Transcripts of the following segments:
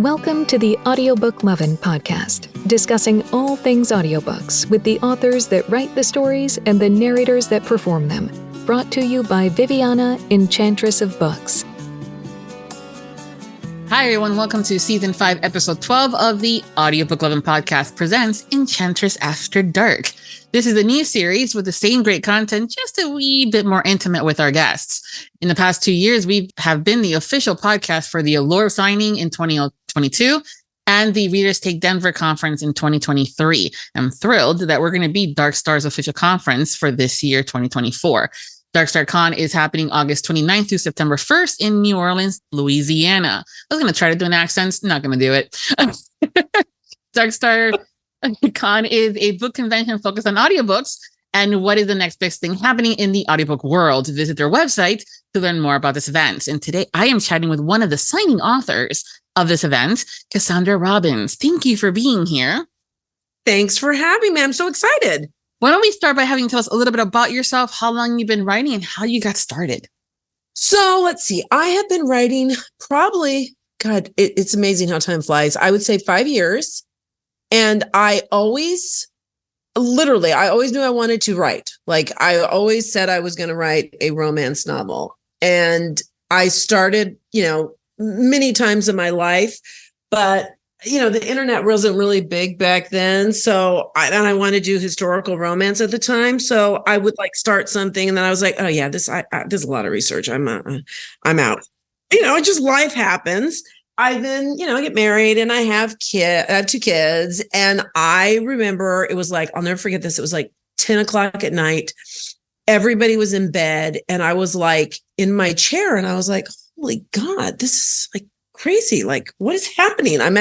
Welcome to the Audiobook Lovin Podcast, discussing all things audiobooks with the authors that write the stories and the narrators that perform them. Brought to you by Viviana, Enchantress of Books. Hi, everyone. Welcome to Season 5, Episode 12 of the Audiobook Lovin Podcast presents Enchantress After Dark. This is a new series with the same great content, just a wee bit more intimate with our guests. In the past 2 years, we have been the official podcast for the Allure signing in 2022 and the Readers Take Denver conference in 2023. I'm thrilled that we're going to be Dark Star's official conference for this year, 2024. Dark Star Con is happening August 29th through September 1st in New Orleans, Louisiana. I was going to try to do an accent, not going to do it. Dark Star Con is a book convention focused on audiobooks and what is the next big thing happening in the audiobook world. Visit their website to learn more about this event. And today I am chatting with one of the signing authors of this event, Cassandra Robbins. Thank you for being here. Thanks for having me. I'm so excited. Why don't we start by having you tell us a little bit about yourself, how long you've been writing, and how you got started? So let's see. I have been writing probably, it's amazing how time flies. I would say 5 years. And I always knew I wanted to write. Like I always said I was going to write a romance novel. And I started, many times in my life, but the internet wasn't really big back then. So I wanted to do historical romance at the time. So I would start something and then I was like, oh yeah, there's a lot of research. I'm out. Just life happens. I then, I get married and I have 2 kids. And I remember it was I'll never forget this. It was 10 o'clock at night. Everybody was in bed and I was in my chair and I was like, holy God, this is crazy. What is happening? I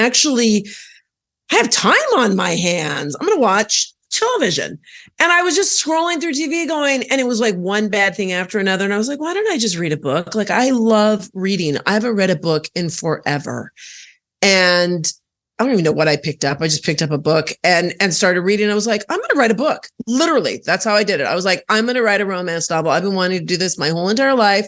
have time on my hands. I'm going to watch television. And I was just scrolling through TV and it was one bad thing after another. And I was like, why don't I just read a book? I love reading. I haven't read a book in forever. And I don't even know what I picked up. I just picked up a book and started reading. I was like, I'm going to write a book. Literally. That's how I did it. I was like, I'm going to write a romance novel. I've been wanting to do this my whole entire life.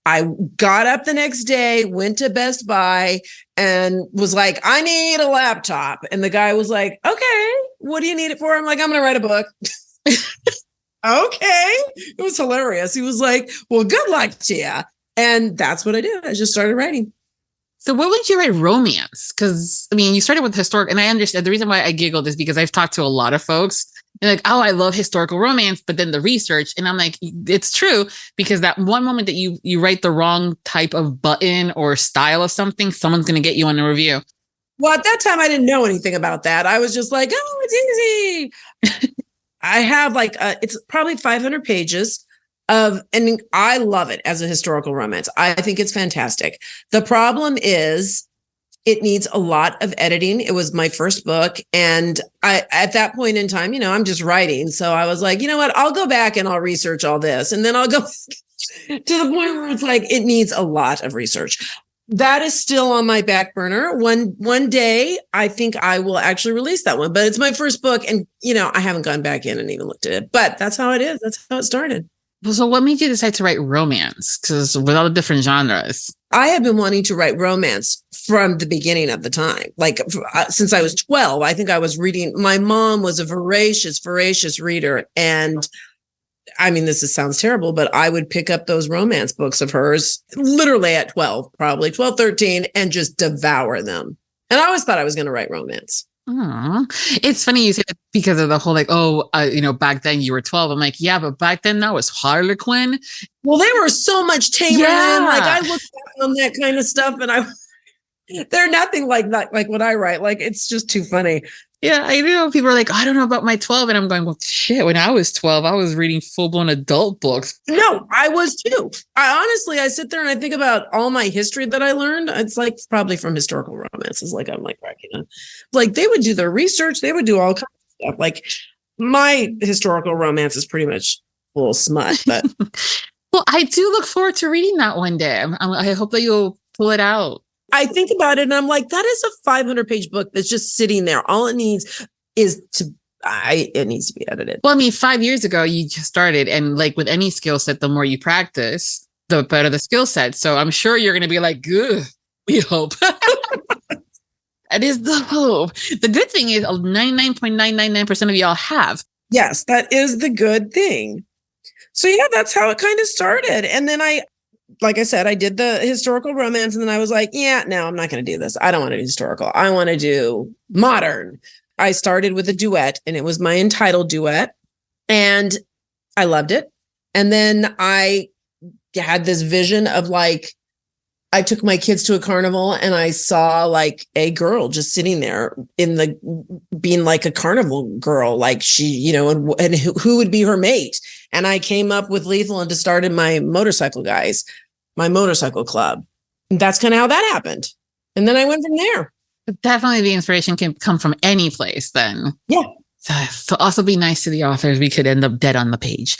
I got up the next day, went to Best Buy and was like, I need a laptop. And the guy was like, okay, what do you need it for? I'm like, I'm going to write a book. Okay. It was hilarious. He was like, well, good luck to you. And that's what I did. I just started writing. So what would you write romance? Because, you started with historic, and I understand the reason why I giggled is because I've talked to a lot of folks. They're like, oh, I love historical romance, but then the research. And I'm like, it's true, because that one moment that you write the wrong type of button or style of something, someone's going to get you on a review. Well, at that time, I didn't know anything about that. I was just like, oh, it's easy. I have it's probably 500 pages and I love it as a historical romance. I think it's fantastic. The problem is it needs a lot of editing. It was my first book. And at that point in time, I'm just writing. So I was like, you know what, I'll go back and I'll research all this. And then I'll go to the point where it's it needs a lot of research. That is still on my back burner. One day, I think I will actually release that one, but it's my first book. And, I haven't gone back in and even looked at it, but that's how it is. That's how it started. So what made you decide to write romance? Because with all the different genres. I have been wanting to write romance from the beginning of the time. Since I was 12, I think I was reading. My mom was a voracious reader. And sounds terrible, but I would pick up those romance books of hers literally at 12, probably 12, 13, and just devour them. And I always thought I was going to write romance. It's funny you say that because of the whole back then you were 12. I'm like, yeah, but back then that was Harlequin. Well, they were so much tamer. Yeah. I look back on that kind of stuff and they're nothing like that, like what I write. It's just too funny. Yeah, I know people are like, I don't know about my 12. And I'm going, well, shit, when I was 12, I was reading full-blown adult books. No, I was too. I sit there and I think about all my history that I learned. It's probably from historical romances. I'm cracking up. They would do their research. They would do all kinds of stuff. My historical romance is pretty much full smut. But well, I do look forward to reading that one day. I hope that you'll pull it out. I think about it and I'm like, that is a 500-page book that's just sitting there. All it needs is it needs to be edited. Well, 5 years ago, you just started. And with any skill set, the more you practice, the better the skill set. So I'm sure you're going to be like, good. We hope. That is the hope. The good thing is 99.999% of y'all have. Yes, that is the good thing. So yeah, that's how it kind of started. And then like I said, I did the historical romance, and then I was like, yeah, no, I'm not going to do this. I don't want to do historical. I want to do modern. I started with a duet, and it was my entitled duet, and I loved it. And then I had this vision of like, I took my kids to a carnival, and I saw like a girl just sitting there being like a carnival girl, like she, you know, and who would be her mate. And I came up with Lethal and just started my motorcycle club. And that's kind of how that happened. And then I went from there. Definitely the inspiration can come from any place then. Yeah. So also be nice to the authors. We could end up dead on the page.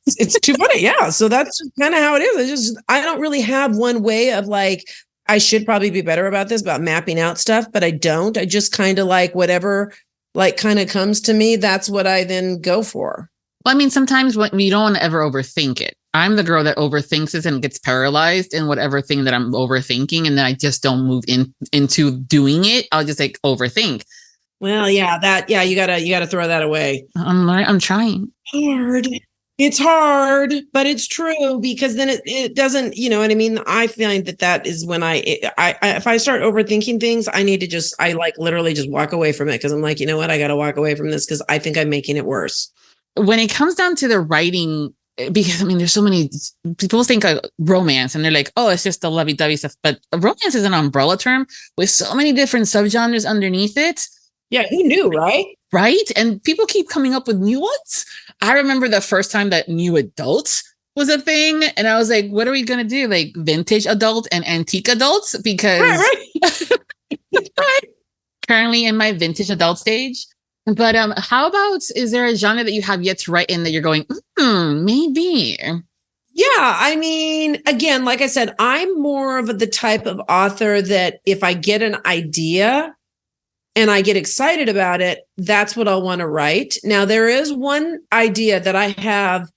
It's too funny. Yeah. So that's kind of how it is. I don't really have one way of like, I should probably be better about this, about mapping out stuff, but I don't. I just kind of like whatever like kind of comes to me. That's what I then go for. Well, I mean, sometimes when you don't want to ever overthink it. I'm the girl that overthinks it and gets paralyzed in whatever thing that I'm overthinking. And then I just don't move into doing it. I'll just like overthink. Well, yeah, you gotta throw that away. I'm trying. It's hard, but it's true, because then it doesn't, you know what I mean? I find that is when if I start overthinking things, I like literally just walk away from it, because I'm like, you know what? I got to walk away from this because I think I'm making it worse. When it comes down to the writing, because I mean, there's so many people think of romance and they're like, oh, it's just the lovey-dovey stuff. But romance is an umbrella term with so many different subgenres underneath it. Yeah, who knew, right? Right. And people keep coming up with new ones. I remember the first time that new adult was a thing. And I was like, what are we going to do? Like vintage adult and antique adults? Because right. Currently in my vintage adult stage. But how about, is there a genre that you have yet to write in that you're going, maybe? Yeah, I mean, again, like I said, I'm more of the type of author that if I get an idea and I get excited about it, that's what I'll want to write. Now, there is one idea that I have,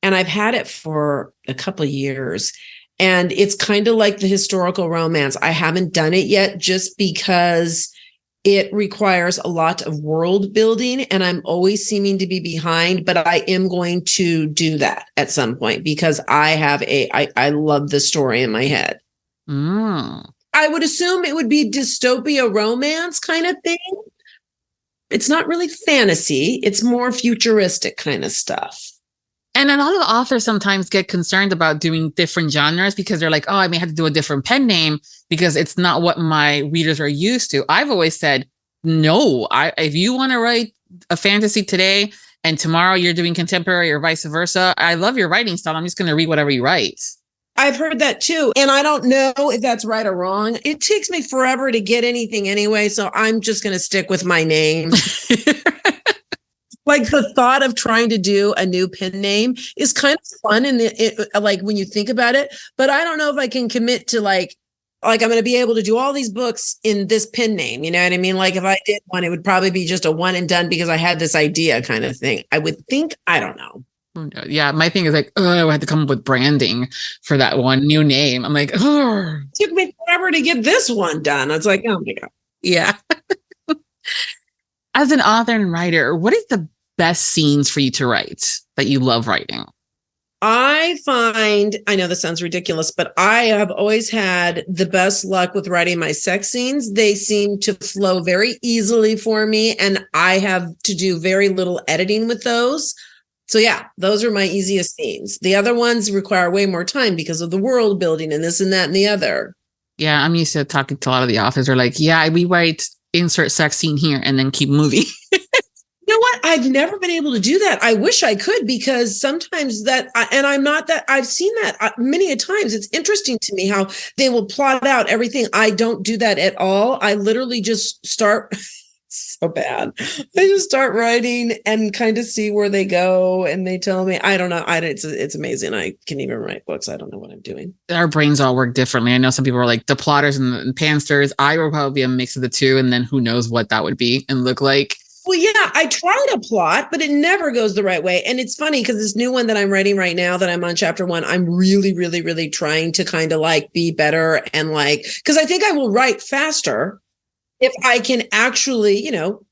and I've had it for a couple of years, and it's kind of like the historical romance. I haven't done it yet just because it requires a lot of world building, and I'm always seeming to be behind, but I am going to do that at some point because I love the story in my head. I would assume it would be dystopia romance kind of thing. It's not really fantasy. It's more futuristic kind of stuff. And a lot of the authors sometimes get concerned about doing different genres because they're like, oh, I may have to do a different pen name because it's not what my readers are used to. I've always said, no, if you want to write a fantasy today and tomorrow you're doing contemporary or vice versa, I love your writing style. I'm just going to read whatever you write. I've heard that too. And I don't know if that's right or wrong. It takes me forever to get anything anyway. So I'm just going to stick with my name. Like the thought of trying to do a new pen name is kind of fun. And like when you think about it, but I don't know if I can commit to like I'm going to be able to do all these books in this pen name. You know what I mean? Like if I did one, it would probably be just a one and done because I had this idea kind of thing. I would think, I don't know. Yeah, my thing is like, I had to come up with branding for that one new name. I'm like, oh. It took me forever to get this one done. It's like, oh my God. Yeah. As an author and writer, what is the best scenes for you to write that you love writing? I know this sounds ridiculous, but I have always had the best luck with writing my sex scenes. They seem to flow very easily for me, and I have to do very little editing with those. So yeah, those are my easiest scenes. The other ones require way more time because of the world building and this and that and the other. Yeah, I'm used to talking to a lot of the authors who are like, yeah, we write insert sex scene here and then keep moving. You know what? I've never been able to do that. I wish I could, because sometimes I've seen that many a times. It's interesting to me how they will plot out everything. I don't do that at all. I literally just start so bad. I just start writing and kind of see where they go, and they tell me, I don't know. It's amazing. I can even write books. I don't know what I'm doing. Our brains all work differently. I know some people are like the plotters and the pansters. I will probably be a mix of the two, and then who knows what that would be and look like. Well, yeah, I try to plot, but it never goes the right way. And it's funny because this new one that I'm writing right now, that I'm on chapter 1, I'm really, really, really trying to kind of like be better and like, because I think I will write faster if I can actually,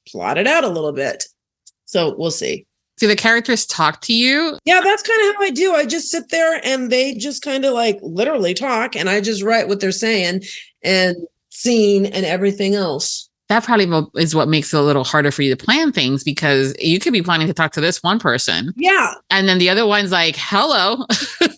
plot it out a little bit. So we'll see. Do the characters talk to you? Yeah, that's kind of how I do. I just sit there and they just kind of like literally talk, and I just write what they're saying and scene and everything else. That probably is what makes it a little harder for you to plan things, because you could be planning to talk to this one person. Yeah. And then the other one's like, hello.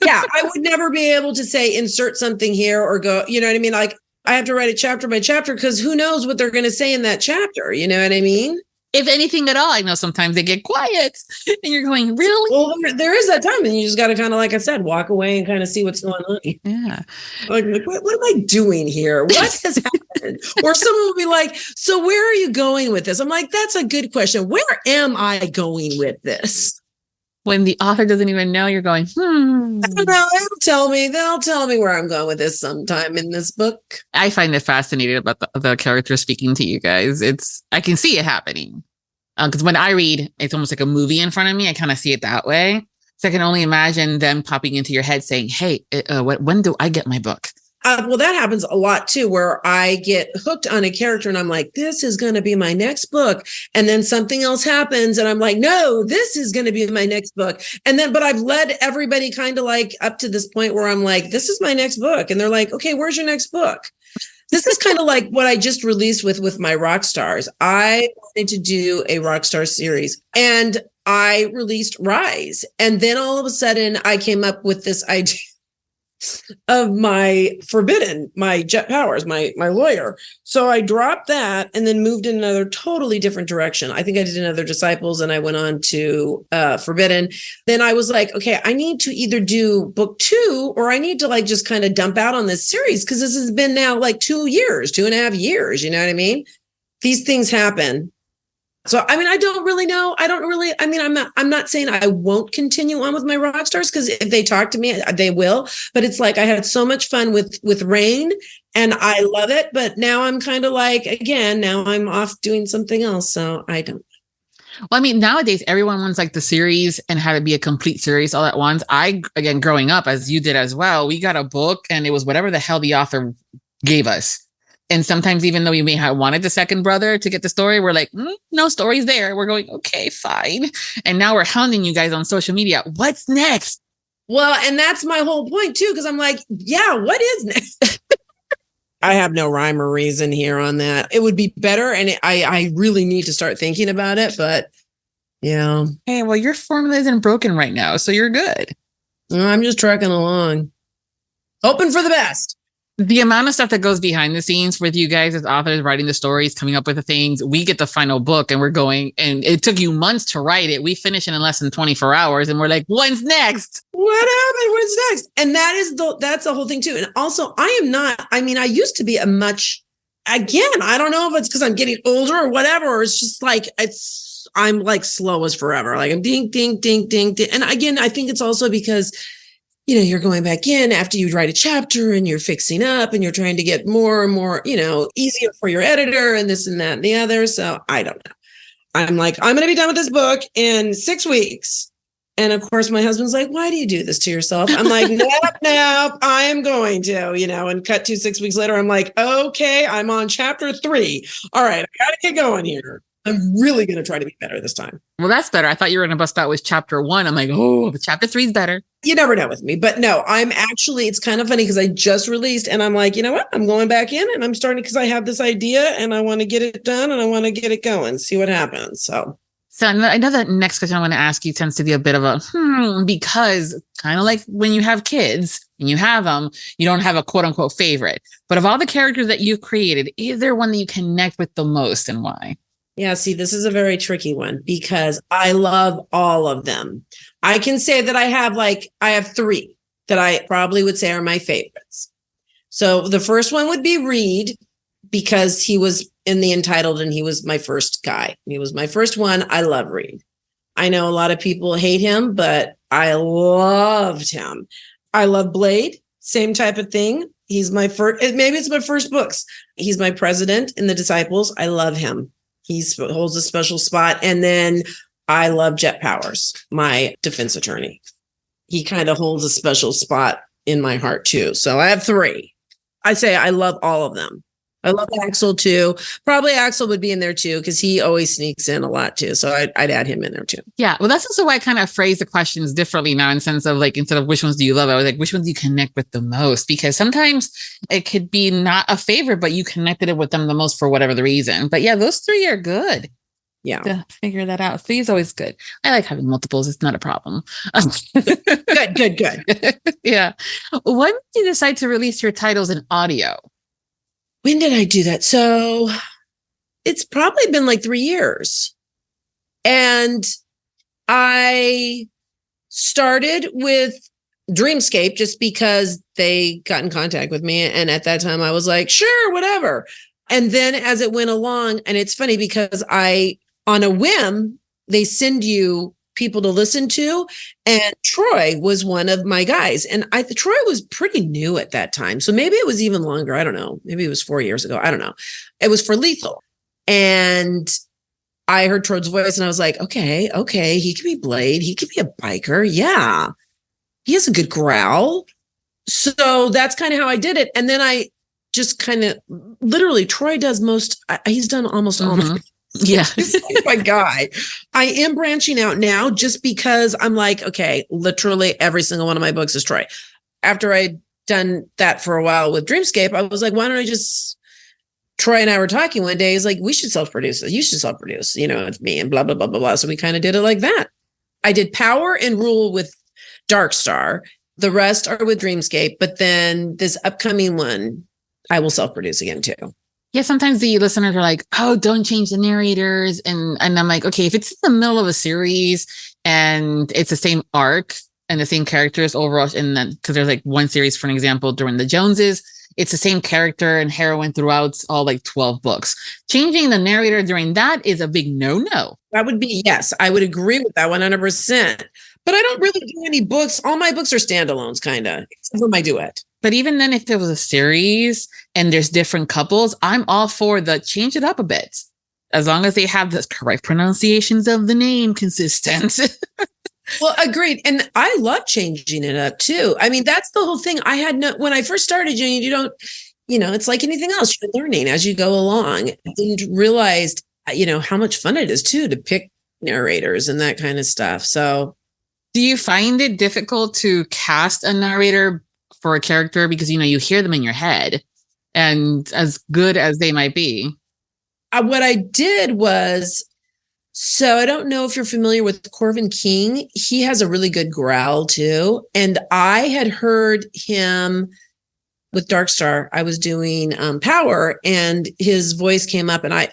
Yeah. I would never be able to say, insert something here or go, you know what I mean? Like, I have to write it chapter by chapter because who knows what they're going to say in that chapter. You know what I mean? If anything at all. I know sometimes they get quiet and you're going, really? Well, there is that time, and you just got to kind of, like I said, walk away and kind of see what's going on. Yeah. Like what am I doing here? What has happened? Or someone will be like, so where are you going with this? I'm like, that's a good question. Where am I going with this? When the author doesn't even know, you're going, I don't know. They'll tell me where I'm going with this sometime in this book. I find it fascinating about the character speaking to you guys. I can see it happening. Because when I read, it's almost like a movie in front of me. I kind of see it that way. So I can only imagine them popping into your head saying, hey, when do I get my book? Well, that happens a lot too, where I get hooked on a character and I'm like, this is going to be my next book. And then something else happens and I'm like, no, this is going to be my next book. And then, but I've led everybody kind of like up to this point where I'm like, this is my next book. And they're like, okay, where's your next book? This is kind of like what I just released with my rock stars. I wanted to do a rock star series and I released Rise. And then all of a sudden I came up with this idea of my Jet Powers, my lawyer. So I dropped that and then moved in another totally different direction. I think I did another Disciples and I went on to Forbidden. Then I was like, okay, I need to either do book 2 or I need to like just kind of dump out on this series because this has been now like 2.5 years. You know what I mean? These things happen. So, I mean, I don't really know. I'm not saying I won't continue on with my rock stars because if they talk to me, they will. But it's like I had so much fun with Rain and I love it. But now I'm kind of like, again, now I'm off doing something else. So I don't. Well, I mean, nowadays, everyone wants like the series and have it be a complete series all at once. Again, growing up, as you did as well, we got a book and it was whatever the hell the author gave us. And sometimes, even though you may have wanted the second brother to get the story, we're like, no story's there. We're going, okay, fine. And now we're hounding you guys on social media. What's next? Well, and that's my whole point, too, because I'm like, yeah, what is next? I have no rhyme or reason here on that. It would be better. And I really need to start thinking about it. But yeah. Hey, well, your formula isn't broken right now. So you're good. I'm just trucking along. Hoping for the best. The amount of stuff that goes behind the scenes with you guys as authors, writing the stories, coming up with the things, we get the final book and we're going, and it took you months to write it. We finish it in less than 24 hours and we're like, when's next? What happened? What's next? And that's the whole thing too. And also I used to be I don't know if it's because I'm getting older or whatever, or it's just like, I'm like slow as forever. Like I'm ding, ding, ding, ding, ding. And again, I think it's also because you're going back in after you write a chapter and you're fixing up and you're trying to get more and more, easier for your editor and this and that and the other. So I don't know. I'm like, I'm going to be done with this book in 6 weeks. And of course, my husband's like, why do you do this to yourself? I'm like, nope, I am going to, and cut to 6 weeks later. I'm like, okay, I'm on chapter 3. All right, I got to get going here. I'm really going to try to be better this time. Well, that's better. I thought you were going to bust out with chapter 1. I'm like, oh, but chapter 3 is better. You never know with me. But no, it's kind of funny because I just released and I'm like, you know what? I'm going back in and I'm starting because I have this idea and I want to get it done and I want to get it going, see what happens. So I know that next question I want to ask you tends to be a bit of a because kind of like when you have kids and you have them, you don't have a quote unquote favorite. But of all the characters that you've created, is there one that you connect with the most and why? Yeah, see, this is a very tricky one because I love all of them. I can say that I have 3 that I probably would say are my favorites. So the first one would be Reed because he was in the Entitled and he was my first guy. He was my first one. I love Reed. I know a lot of people hate him, but I loved him. I love Blade, same type of thing. He's my first, maybe it's my first books. He's my president in the Disciples. I love him. He holds a special spot. And then I love Jet Powers, my defense attorney. He kind of holds a special spot in my heart too. So I have 3. I say I love all of them. I love Axel too. Probably Axel would be in there too, because he always sneaks in a lot too. So I'd add him in there too. Yeah. Well, that's also why I kind of phrase the questions differently now, in sense of like, instead of which ones do you love, I was like, which ones do you connect with the most? Because sometimes it could be not a favorite, but you connected it with them the most for whatever the reason. But yeah, those 3 are good. Yeah. To figure that out. 3 is always good. I like having multiples. It's not a problem. Good. Yeah. When did you decide to release your titles in audio? When did I do that? So it's probably been like 3 years. And I started with Dreamscape just because they got in contact with me. And at that time I was like, sure, whatever. And then as it went along, and it's funny because on a whim, they send you people to listen to. And Troy was one of my guys. And Troy was pretty new at that time. So maybe it was even longer. I don't know. Maybe it was 4 years ago. I don't know. It was for Lethal. And I heard Troy's voice and I was like, okay. He could be Blade. He could be a biker. Yeah. He has a good growl. So that's kind of how I did it. And then I just kind of literally, Troy does he's done almost all of it. Yeah. He's like my guy. I am branching out now just because I'm like, okay, literally every single one of my books is Troy. After I'd done that for a while with Dreamscape, I was like, why don't I just, Troy and I were talking one day. He's like, we should self-produce it. You should self-produce, it's me and blah, blah, blah, blah, blah. So we kind of did it like that. I did Power and Rule with Darkstar. The rest are with Dreamscape. But then this upcoming one, I will self-produce again too. Yeah, sometimes the listeners are like, oh, don't change the narrators. And I'm like, okay, if it's in the middle of a series and it's the same arc and the same characters overall, and then because there's like one series, for an example, during the Joneses, it's the same character and heroine throughout all like 12 books. Changing the narrator during that is a big no-no. That would be, yes, I would agree with that 100%. But I don't really do any books. All my books are standalones, kind of, except for my duet. But even then, if it was a series and there's different couples, I'm all for the change it up a bit. As long as they have the correct pronunciations of the name consistent. Well, agreed. And I love changing it up too. I mean, that's the whole thing. When I first started, you don't, it's like anything else. You're learning as you go along. I didn't realize, how much fun it is too, to pick narrators and that kind of stuff. So do you find it difficult to cast a narrator for a character because, you hear them in your head, and as good as they might be? What I did was, so I don't know if you're familiar with Corvin King. He has a really good growl too. And I had heard him with Darkstar. I was doing Power, and his voice came up, and I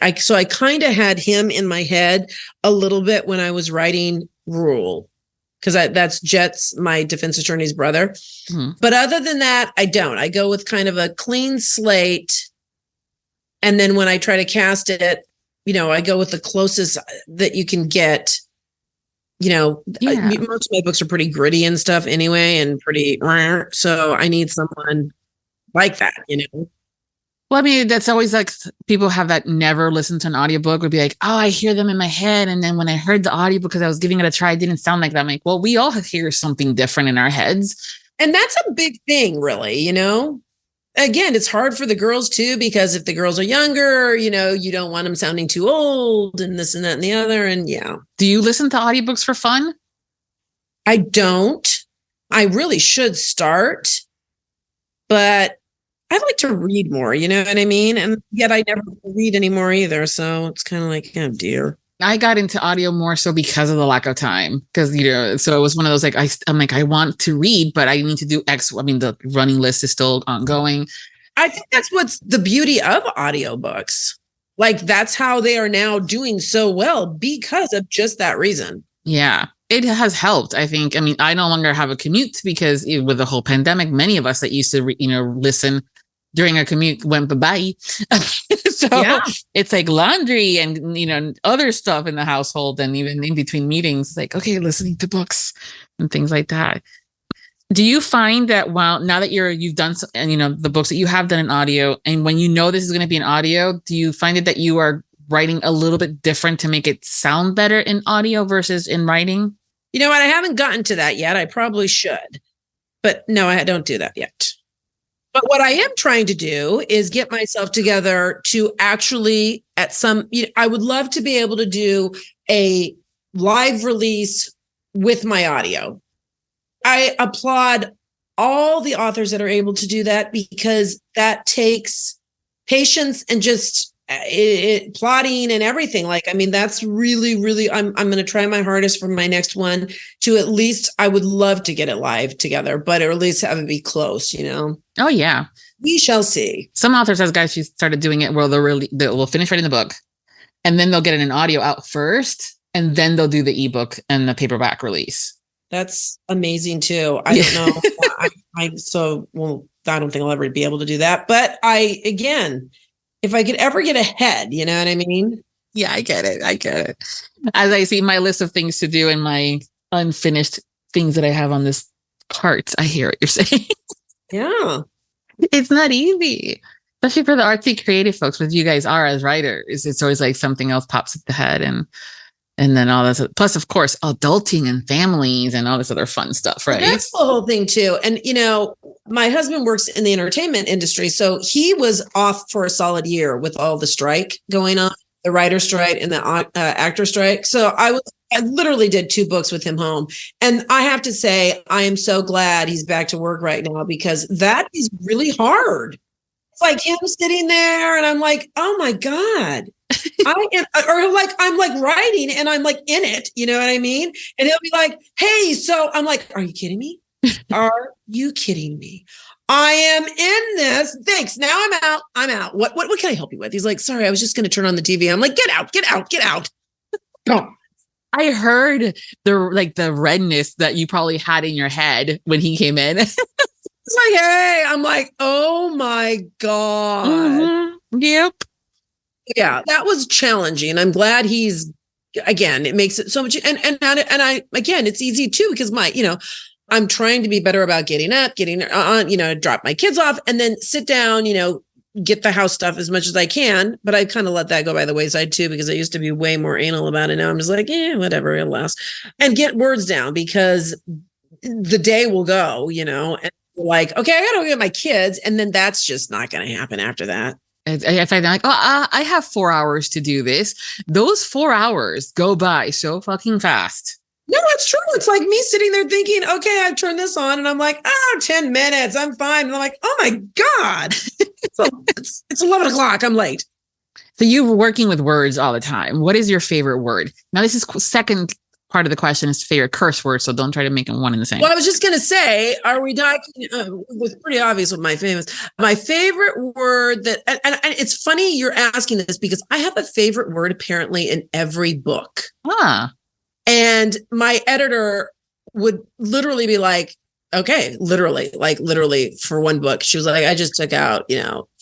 kind of had him in my head a little bit when I was writing Rule. Because that's Jet's, my defense attorney's brother. Mm-hmm. But other than that, I don't. I go with kind of a clean slate. And then when I try to cast it, I go with the closest that you can get. Most of my books are pretty gritty and stuff anyway, and pretty. So I need someone like that, Well, I mean, that's always like people have that never listened to an audiobook would be like, oh, I hear them in my head. And then when I heard the audiobook, because I was giving it a try, it didn't sound like that. I'm like, well, we all hear something different in our heads. And that's a big thing, really, Again, it's hard for the girls too, because if the girls are younger, you don't want them sounding too old and this and that and the other. And yeah. Do you listen to audiobooks for fun? I don't. I really should start, but I like to read more, you know what I mean? And yet I never read anymore either. So it's kind of like, oh dear. I got into audio more so because of the lack of time. Because, so it was one of those, like, I'm like, I want to read, but I need to do X. I mean, the running list is still ongoing. I think that's what's the beauty of audiobooks. Like, that's how they are now doing so well, because of just that reason. Yeah, it has helped, I think. I mean, I no longer have a commute because with the whole pandemic, many of us that used to, listen during a commute went bye-bye. So It's like laundry and, other stuff in the household, and even in between meetings, like, okay, listening to books and things like that. Do you find that now that you've done, and the books that you have done in audio, and when this is going to be in audio, do you find it that you are writing a little bit different to make it sound better in audio versus in writing? You know what? I haven't gotten to that yet. I probably should, but no, I don't do that yet. But what I am trying to do is get myself together to actually I would love to be able to do a live release with my audio. I applaud all the authors that are able to do that because that takes patience and just plotting and everything. That's really, really, I'm going to try my hardest for my next one to at least, I would love to get it live together, but or at least have it be close, Oh yeah. We shall see. Some authors, as guys, who started doing it where they'll finish writing the book and then they'll get an audio out first and then they'll do the ebook and the paperback release. That's amazing too. I don't know. I don't think I'll ever be able to do that. But if I could ever get ahead, you know what I mean? Yeah, I get it. As I see my list of things to do and my unfinished things that I have on this cart, I hear what you're saying. Yeah. It's not easy, especially for the artsy creative folks, what you guys are as writers. It's always like something else pops at the head and then all this. Plus, of course, adulting and families and all this other fun stuff, right? That's the whole thing too. And, my husband works in the entertainment industry. So he was off for a solid year with all the strike going on, the writer strike and the actor strike. So I literally did 2 books with him home. And I have to say, I am so glad he's back to work right now because that is really hard. It's like him sitting there and I'm like, oh my God. I'm like writing and I'm like in it, you know what I mean? And he'll be like, hey, so I'm like, are you kidding me? Are you kidding me? I am in this. Thanks. Now I'm out. What can I help you with? He's like, sorry, I was just going to turn on the TV. I'm like, get out. Go. I heard the redness that you probably had in your head when he came in. It's like, hey, I'm like, oh my God. Mm-hmm. Yep. Yeah, that was challenging. I'm glad it makes it so much. And I, again, it's easy too, because I'm trying to be better about getting on, drop my kids off and then sit down, get the house stuff as much as I can. But I kind of let that go by the wayside too, because I used to be way more anal about it. Now I'm just like, whatever, it'll last, and get words down because the day will go, and like, okay, I got to go get my kids. And then that's just not going to happen after that. If I'm like, I have 4 hours to do this. Those 4 hours go by so fucking fast. No, it's true. It's like me sitting there thinking, okay, I've turned this on and I'm like, 10 minutes. I'm fine. And I'm like, oh my God. So it's 11 o'clock. I'm late. So you're working with words all the time. What is your favorite word? Now, this is second part of the question is favorite curse word. So don't try to make them one and the same. Well, I was just going to say, are we talking, it was pretty obvious with my favorite word that, and it's funny you're asking this because I have a favorite word apparently in every book. And my editor would literally be like, okay, literally for one book, she was like, I just took out,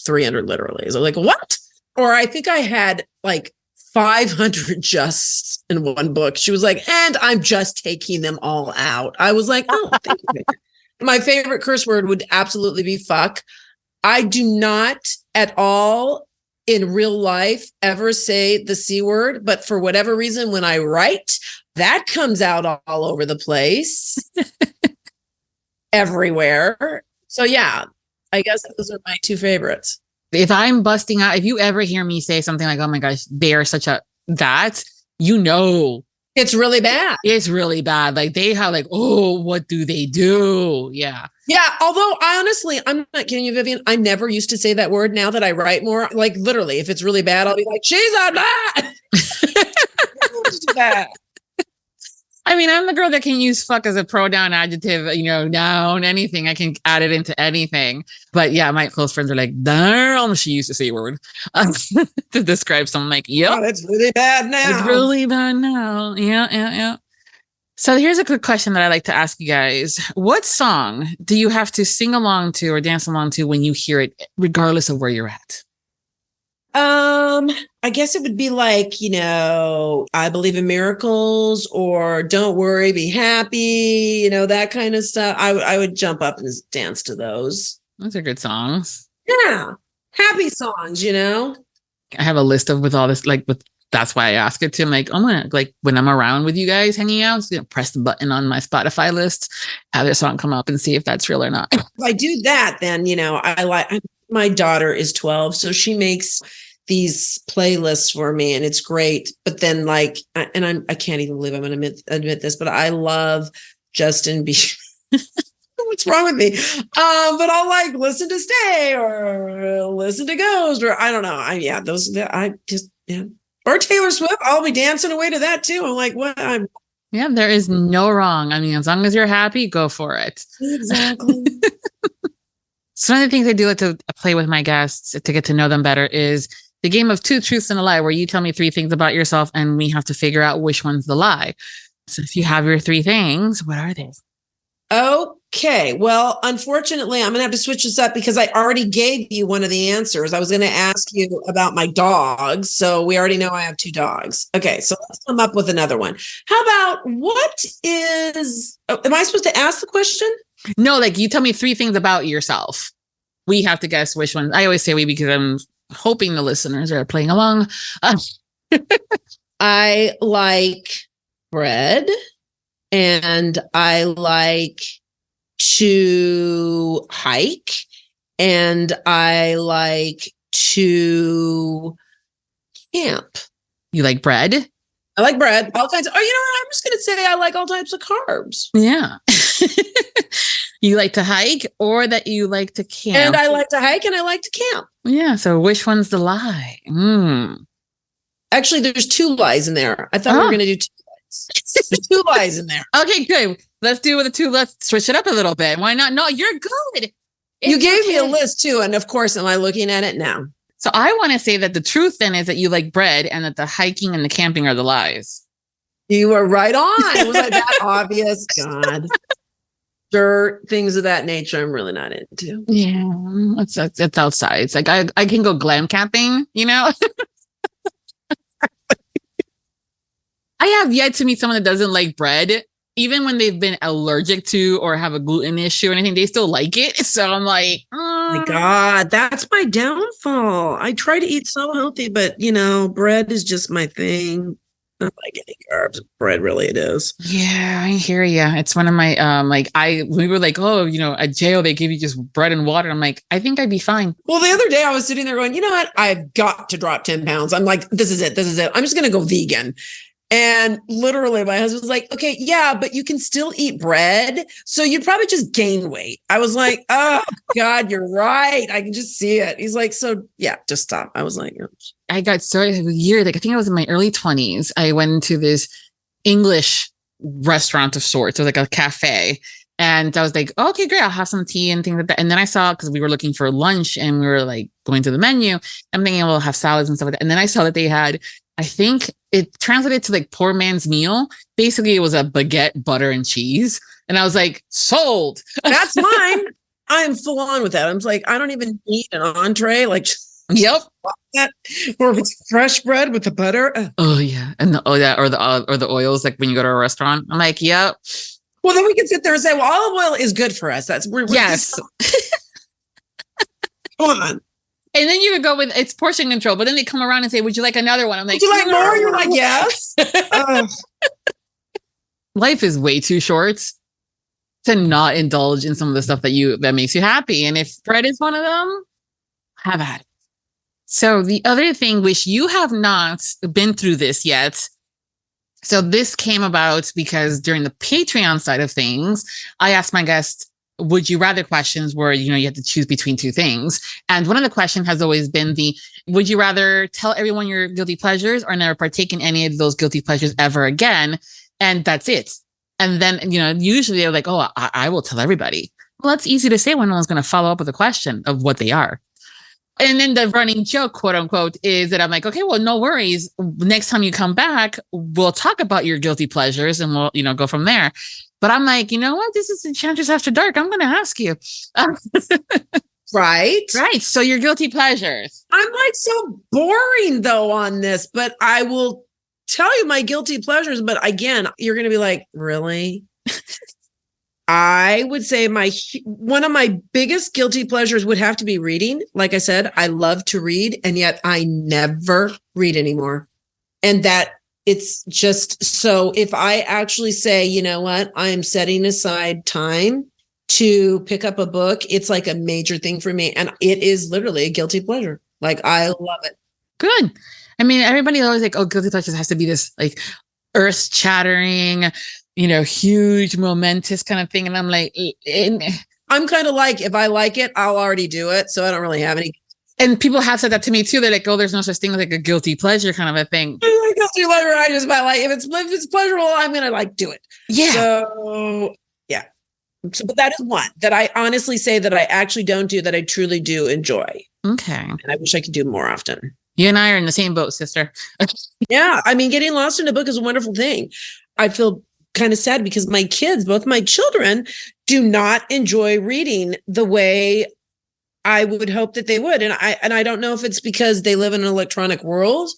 300 literally. So I'm like, what? Or I think I had like 500 just in one book. She was like, and I'm just taking them all out. I was like, oh, thank you. My favorite curse word would absolutely be fuck. I do not at all in real life ever say the C word, but for whatever reason, when I write, that comes out all over the place, everywhere. So yeah, I guess those are my 2 favorites. If I'm busting out, if you ever hear me say something like, oh my gosh, they are such a that, it's really bad. It's really bad. Like they have like, oh, what do they do? Yeah. Yeah. Although I'm not kidding you, Vivian. I never used to say that word. Now that I write more, like literally, if it's really bad, I'll be like, she's a bad. that. I mean, I'm the girl that can use fuck as a pronoun, adjective, noun, anything. I can add it into anything. But yeah, my close friends are like, damn, she used to say a word to describe someone like, yep. Oh, it's really bad now. It's really bad now. Yeah. So here's a quick question that I like to ask you guys. What song do you have to sing along to or dance along to when you hear it, regardless of where you're at? I guess it would be like, I believe in miracles or don't worry, be happy, that kind of stuff. I would jump up and dance to those. Those are good songs. Yeah. Happy songs, I have a list of with all this, like with that's why I ask it too. I'm like, I'm gonna, like, when I'm around with you guys hanging out, just, press the button on my Spotify list, have their song come up and see if that's real or not. If I do that, then, my daughter is 12, so she makes these playlists for me and it's great. But then I can't even believe I'm going to admit this, but I love Justin Bieber. What's wrong with me? But I'll listen to Stay or listen to Ghost or I don't know. Or Taylor Swift. I'll be dancing away to that too. I'm like, what? Yeah, there is no wrong. I mean, as long as you're happy, go for it. Exactly. So one of the things I do like to play with my guests to get to know them better is the game of 2 truths and a lie, where you tell me 3 things about yourself and we have to figure out which one's the lie. So if you have your 3 things, what are they? Okay. Well, unfortunately, I'm going to have to switch this up because I already gave you one of the answers. I was going to ask you about my dogs. So we already know I have 2 dogs. Okay. So let's come up with another one. How about am I supposed to ask the question? No, you tell me 3 things about yourself. We have to guess which one. I always say we because I'm hoping the listeners are playing along. I like bread. And I like to hike, and I like to camp. You like bread? I like bread, all kinds of, I'm just going to say I like all types of carbs. Yeah. You like to hike or that you like to camp? And I like to hike and I like to camp. Yeah. So which one's the lie? Actually, there's 2 lies in there. I thought we were going to do 2. There's 2 lies in there. Okay, good. Let's do with the 2. Let's switch it up a little bit. Why not? No, you're good. You gave me a list too. And of course, am I looking at it now? So I want to say that the truth then is that you like bread and that the hiking and the camping are the lies. You were right on. Was I that obvious? God. Dirt, things of that nature, I'm really not into. Yeah, it's outside. It's like I can go glam camping, I have yet to meet someone that doesn't like bread, even when they've been allergic to or have a gluten issue or anything, they still like it. So I'm like, oh my God, that's my downfall. I try to eat so healthy, but bread is just my thing. I don't like any carbs. Bread, really, it is. Yeah, I hear you. It's one of my, we were like, at jail, they give you just bread and water. I'm like, I think I'd be fine. Well, the other day I was sitting there going, you know what? I've got to drop 10 pounds. I'm like, this is it. I'm just going to go vegan. And literally my husband was like, okay, yeah, but you can still eat bread. So you'd probably just gain weight. I was like, oh God, you're right. I can just see it. He's like, so yeah, just stop. I was like, oh. I got started a year, I think I was in my early 20s. I went into this English restaurant of sorts. It was like a cafe. And I was like, oh, okay, great. I'll have some tea and things like that. And then I saw, because we were looking for lunch and we were going to the menu, I'm thinking we'll have salads and stuff like that. And then I saw that they had, I think it translated to poor man's meal. Basically, it was a baguette, butter, and cheese. And I was like, sold. That's mine. I'm full on with that. I'm like, I don't even need an entree. Yep. Or if it's fresh bread with the butter. Oh yeah. And or the oils, when you go to a restaurant. I'm like, yep. Well, then we can sit there and say, well, olive oil is good for us. We're yes. Come on. And then you would go with it's portion control, but then they come around and say, would you like another one? I'm like, would you like more? You're like, yes. Life is way too short to not indulge in some of the stuff that makes you happy. And if bread is one of them, have at it. So the other thing, which you have not been through this yet. So this came about because during the Patreon side of things, I asked my guests, would you rather questions where, you have to choose between 2 things. And one of the questions has always been would you rather tell everyone your guilty pleasures or never partake in any of those guilty pleasures ever again? And that's it. And then, usually they're like, oh, I will tell everybody. Well, that's easy to say when no one's going to follow up with a question of what they are. And then the running joke, quote unquote, is that I'm like, okay, well, no worries. Next time you come back, we'll talk about your guilty pleasures and we'll, go from there. But I'm like, you know what? This is Enchantress After Dark. I'm going to ask you. Right. Right. So your guilty pleasures. I'm so boring though on this, but I will tell you my guilty pleasures. But again, you're going to be like, really? I would say one of my biggest guilty pleasures would have to be reading. Like I said, I love to read, and yet I never read anymore. And that it's just, so if I actually say, you know what, I am setting aside time to pick up a book, it's like a major thing for me. And it is literally a guilty pleasure. Like, I love it. Good. I mean, everybody always like, oh, guilty pleasures has to be this like earth shattering, huge momentous kind of thing. And I'm like, I'm kind of like, if I like it, I'll already do it. So I don't really have any. And people have said that to me too. They're like, oh, there's no such thing as like a guilty pleasure kind of a thing. Guilty pleasure, I just might like, if it's pleasurable, I'm going to like do it. Yeah. So yeah. So, but that is one that I honestly say that I actually don't do, that I truly do enjoy. Okay. And I wish I could do more often. You and I are in the same boat, sister. Yeah. I mean, getting lost in a book is a wonderful thing. I feel kind of sad because my kids, both my children, do not enjoy reading the way I would hope that they would. And I don't know if it's because they live in an electronic world,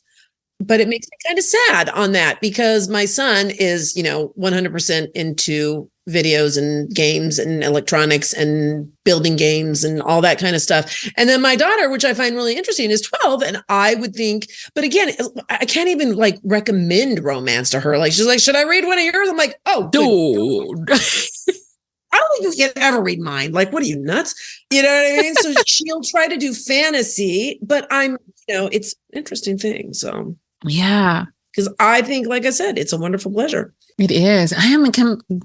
but it makes me kind of sad on that, because my son is, 100% into videos and games and electronics and building games and all that kind of stuff. And then my daughter, which I find really interesting, is 12. And I would think, but again, I can't even like recommend romance to her. Like, she's like, should I read one of yours? I'm like, oh, dude. I don't think you can ever read mine. Like, what are you, nuts? You know what I mean? So she'll try to do fantasy, but it's an interesting thing. So yeah. Because I think, like I said, it's a wonderful pleasure. It is.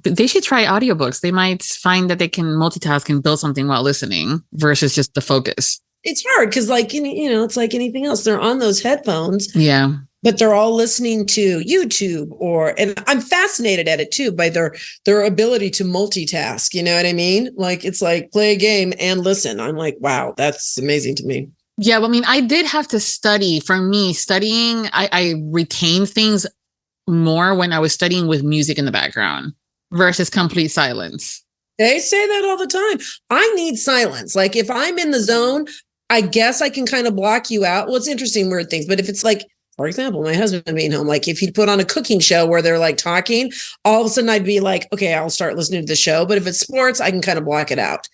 They should try audiobooks. They might find that they can multitask and build something while listening versus just the focus. It's hard because, like, it's like anything else. They're on those headphones. Yeah. But they're all listening to YouTube and I'm fascinated at it too, by their ability to multitask. You know what I mean? Like, it's like play a game and listen. I'm like, wow, that's amazing to me. Yeah. Well, I mean, I did have to study. For me, studying, I retained things more when I was studying with music in the background versus complete silence. They say that all the time. I need silence. Like, if I'm in the zone, I guess I can kind of block you out. Well, it's interesting, weird things. But if it's like, for example, my husband being home, like if he'd put on a cooking show where they're like talking, all of a sudden I'd be like, okay, I'll start listening to the show. But if it's sports, I can kind of block it out.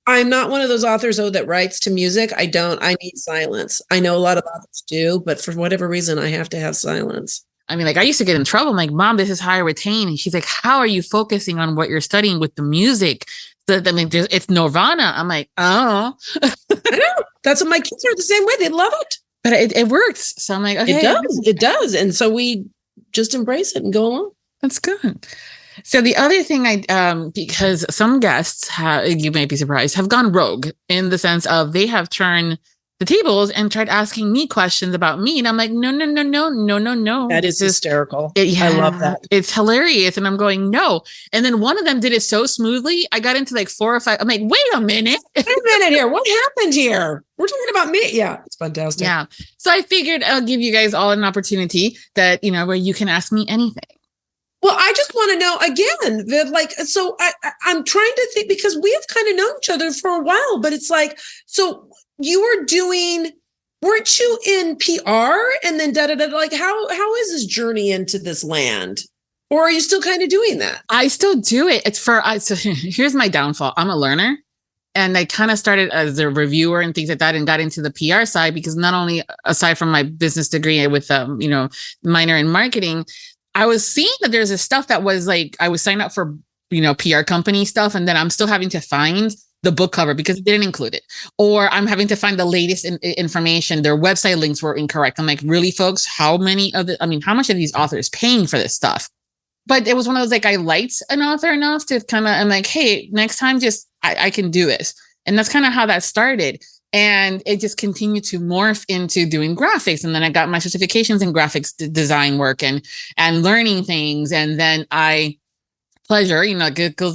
I'm not one of those authors, that writes to music. I need silence. I know a lot of authors do, but for whatever reason, I have to have silence. I mean, like, I used to get in trouble. I'm like, Mom, this is how I retain. And she's like, how are you focusing on what you're studying with the music? It's Nirvana. I'm like, oh. I know. That's what my kids are the same way. They love it. But it works. So I'm like, okay. It does. And so we just embrace it and go along. That's good. So the other thing because some guests you may be surprised, have gone rogue in the sense of they have turned the tables and tried asking me questions about me. And I'm like, no. That is hysterical. I love that. It's hilarious. And I'm going, no. And then one of them did it so smoothly. I got into like 4 or 5. I'm like, wait a minute here. What happened here? We're talking about me. Yeah. It's fantastic. Yeah. So I figured I'll give you guys all an opportunity that, where you can ask me anything. Well, I just want to know again that, so I'm trying to think, because we have kind of known each other for a while, but it's like, so weren't you in PR and then like, how is this journey into this land? Or are you still kind of doing that? I still do it. So here's my downfall. I'm a learner. And I kind of started as a reviewer and things like that and got into the PR side because not only aside from my business degree with, minor in marketing, I was seeing that there's this stuff that was like, I was signing up for, PR company stuff. And then I'm still having to find the book cover because it didn't include it. Or I'm having to find the latest information. Their website links were incorrect. I'm like, really, folks, how much are these authors paying for this stuff? But it was one of those, like, I liked an author enough to kind of, I'm like, hey, next time, I can do this. And that's kind of how that started. And it just continued to morph into doing graphics. And then I got my certifications in graphics design work and learning things. And then guilty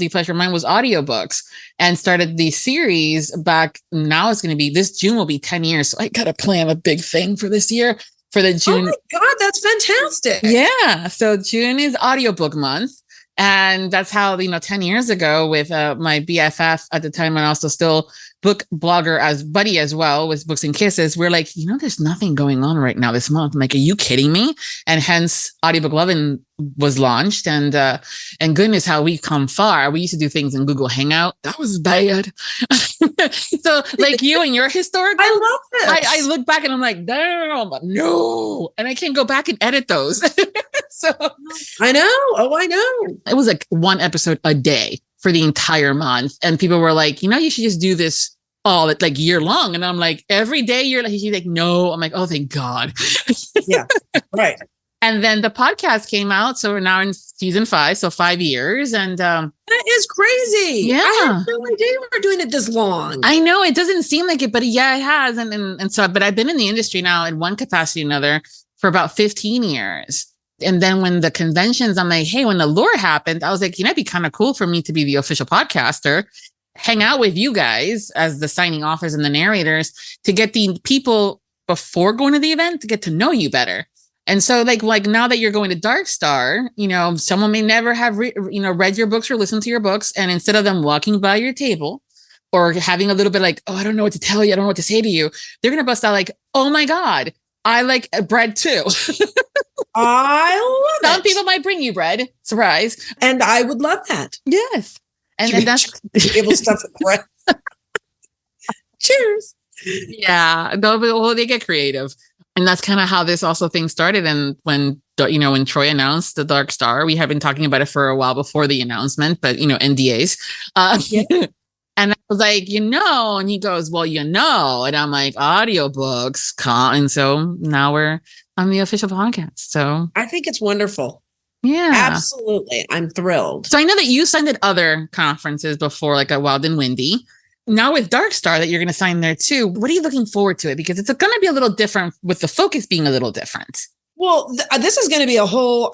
pleasure of mine was audiobooks, and started the series back. Now it's going to be, this June will be 10 years. So I got to plan a big thing for this year for the June. Oh my God, that's fantastic. Yeah. So June is audiobook month. And that's how, 10 years ago with my BFF at the time, and also still book blogger as buddy as well with Books and Kisses, we're like, there's nothing going on right now this month. I'm like, are you kidding me? And hence Audiobook Lovin was launched, and goodness, how we've come far. We used to do things in Google Hangout. That was bad. So like you and your historical, I love this. I look back and I'm like, damn, no. And I can't go back and edit those. So I know. Oh, I know. it was like one episode a day for the entire month. And people were like, you should just do this all like year long. And I'm like, every day he's like, no. I'm like, oh, thank God. Yeah. Right. And then the podcast came out. So we're now in season 5. So 5 years. And that is crazy. Yeah. I had no idea we were doing it this long. I know it doesn't seem like it, but yeah, it has. And so, but I've been in the industry now in one capacity or another for about 15 years. And then when the conventions, I'm like, hey, when the lore happened, I was like, it'd be kind of cool for me to be the official podcaster, hang out with you guys as the signing authors and the narrators to get the people before going to the event to get to know you better. And so like now that you're going to Dark Star, someone may never have read your books or listened to your books. And instead of them walking by your table or having a little bit like, oh, I don't know what to tell you, I don't know what to say to you, they're going to bust out like, oh my God, I like bread too. I love it. Some people might bring you bread. Surprise. And I would love that. Yes. And then that's table stuff with bread. Cheers. Yeah. They get creative. And that's kind of how this also thing started. And when Troy announced the Dark Star, we had been talking about it for a while before the announcement, but NDAs. Yeah. And I was like, and he goes, well, and I'm like, audiobooks. And so now we're on the official podcast. So I think it's wonderful. Yeah, absolutely. I'm thrilled. So I know that you signed at other conferences before, like at Wild and Windy. Now with Dark Star that you're going to sign there too. What are you looking forward to it? Because it's going to be a little different with the focus being a little different. Well, this is going to be a whole,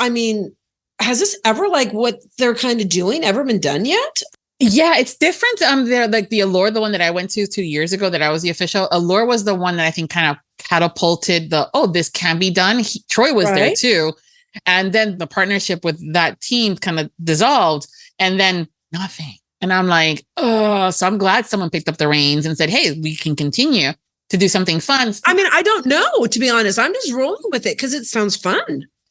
has this ever what they're kind of doing ever been done yet? Yeah, it's different. They're like the Allure, the one that I went to 2 years ago that I was the official. Allure was the one that I think kind of catapulted this can be done. Troy was there too. And then the partnership with that team kind of dissolved and then nothing. And I'm like, oh, so I'm glad someone picked up the reins and said, hey, we can continue to do something fun. I don't know, to be honest. I'm just rolling with it because it sounds fun.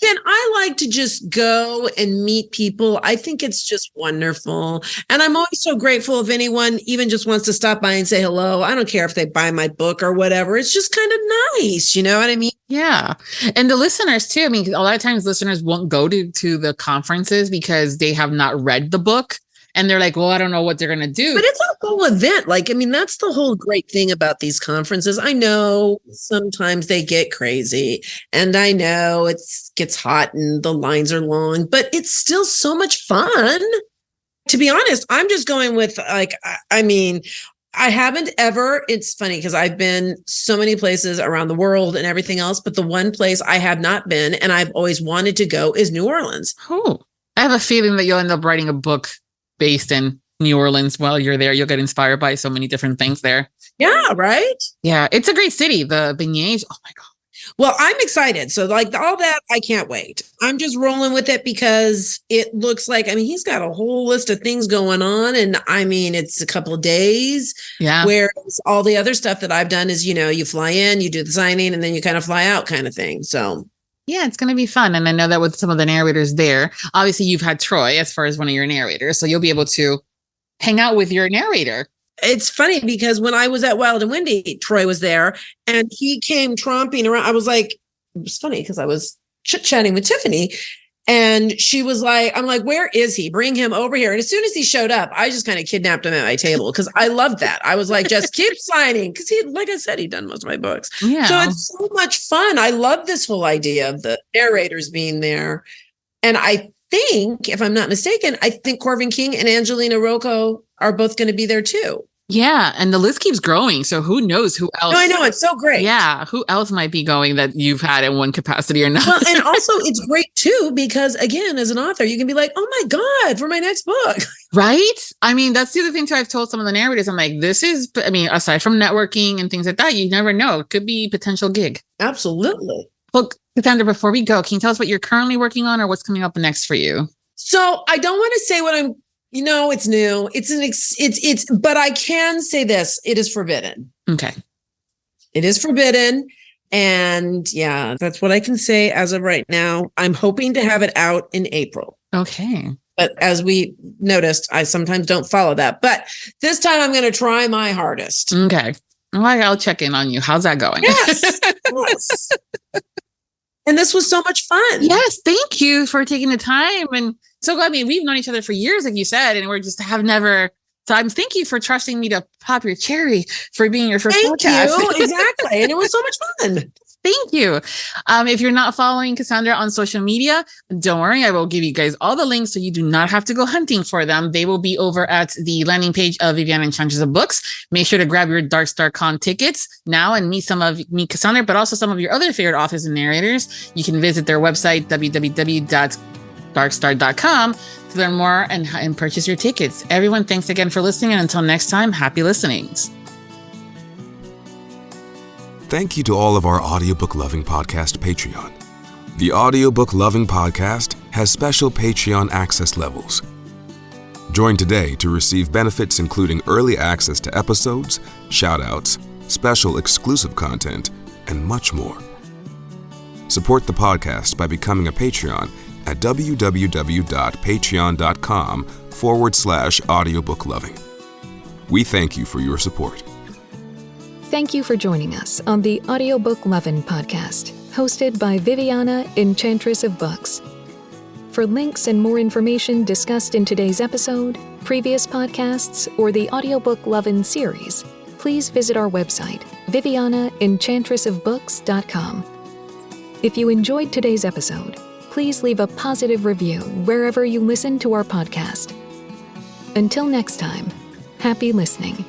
Again, I like to just go and meet people. I think it's just wonderful. And I'm always so grateful if anyone even just wants to stop by and say hello. I don't care if they buy my book or whatever. It's just kind of nice. You know what I mean? Yeah. And the listeners too. A lot of times listeners won't go to the conferences because they have not read the book. And they're like, well, I don't know what they're going to do. But it's a whole event. That's the whole great thing about these conferences. I know sometimes they get crazy and I know it gets hot and the lines are long, but it's still so much fun. To be honest, I'm just going with I haven't ever, it's funny because I've been so many places around the world and everything else, but the one place I have not been and I've always wanted to go is New Orleans. Oh, I have a feeling that you'll end up writing a book based in New Orleans while you're there. You'll get inspired by so many different things there. Yeah, right? Yeah, it's a great city. The beignets, oh my God. Well, I'm excited. So all that, I can't wait. I'm just rolling with it because it looks like, he's got a whole list of things going on. And it's a couple of days. Yeah. Whereas all the other stuff that I've done is, you fly in, you do the signing, and then you kind of fly out kind of thing. So yeah, it's going to be fun. And I know that with some of the narrators there, obviously you've had Troy as far as one of your narrators. So you'll be able to hang out with your narrator. It's funny because when I was at Wild and Windy, Troy was there and he came tromping around. I was like, it was funny because I was chit-chatting with Tiffany and she was like, I'm like, where is he? Bring him over here. And as soon as he showed up, I just kind of kidnapped him at my table because I loved that. I was like, just keep signing because like I said, he'd done most of my books. Yeah. So it's so much fun. I love this whole idea of the narrators being there. And I think, if I'm not mistaken, I think Corvin King and Angelina Rocco are both going to be there too. Yeah. And the list keeps growing. So who knows who else? No, I know. It's so great. Yeah. Who else might be going that you've had in one capacity or not? Well, and also it's great too, because again, as an author, you can be like, oh my God, for my next book. Right. That's the other thing too. I've told some of the narrators, I'm like, aside from networking and things like that, you never know. It could be a potential gig. Absolutely. Well, Cassandra, before we go, can you tell us what you're currently working on or what's coming up next for you? So I don't want to say what I'm, it's new. But I can say this. It is forbidden. Okay. It is forbidden. And yeah, that's what I can say as of right now. I'm hoping to have it out in April. Okay. But as we noticed, I sometimes don't follow that. But this time I'm going to try my hardest. Okay. Well, I'll check in on you. How's that going? Yes. Yes. And this was so much fun. Yes. Thank you for taking the time. And so, I mean, we've known each other for years, like you said, and we're just have never. So thank you for trusting me to pop your cherry for being your first podcast. Thank you. Exactly. And it was so much fun. Thank you. If you're not following Cassandra on social media, don't worry. I will give you guys all the links so you do not have to go hunting for them. They will be over at the landing page of Viviana Enchantress of Books. Make sure to grab your Dark Star Con tickets now and meet Cassandra, but also some of your other favorite authors and narrators. You can visit their website, www.darkstar.com, to learn more and purchase your tickets. Everyone, thanks again for listening. And until next time, happy listenings. Thank you to all of our Audiobook Lovin Podcast Patreon. The Audiobook Lovin Podcast has special Patreon access levels. Join today to receive benefits including early access to episodes, shoutouts, special exclusive content, and much more. Support the podcast by becoming a Patreon at www.patreon.com/audiobookloving. We thank you for your support. Thank you for joining us on the Audiobook Lovin Podcast, hosted by Viviana, Enchantress of Books. For links and more information discussed in today's episode, previous podcasts, or the Audiobook Lovin Series, please visit our website, vivianaenchantressofbooks.com. If you enjoyed today's episode, please leave a positive review wherever you listen to our podcast. Until next time, happy listening.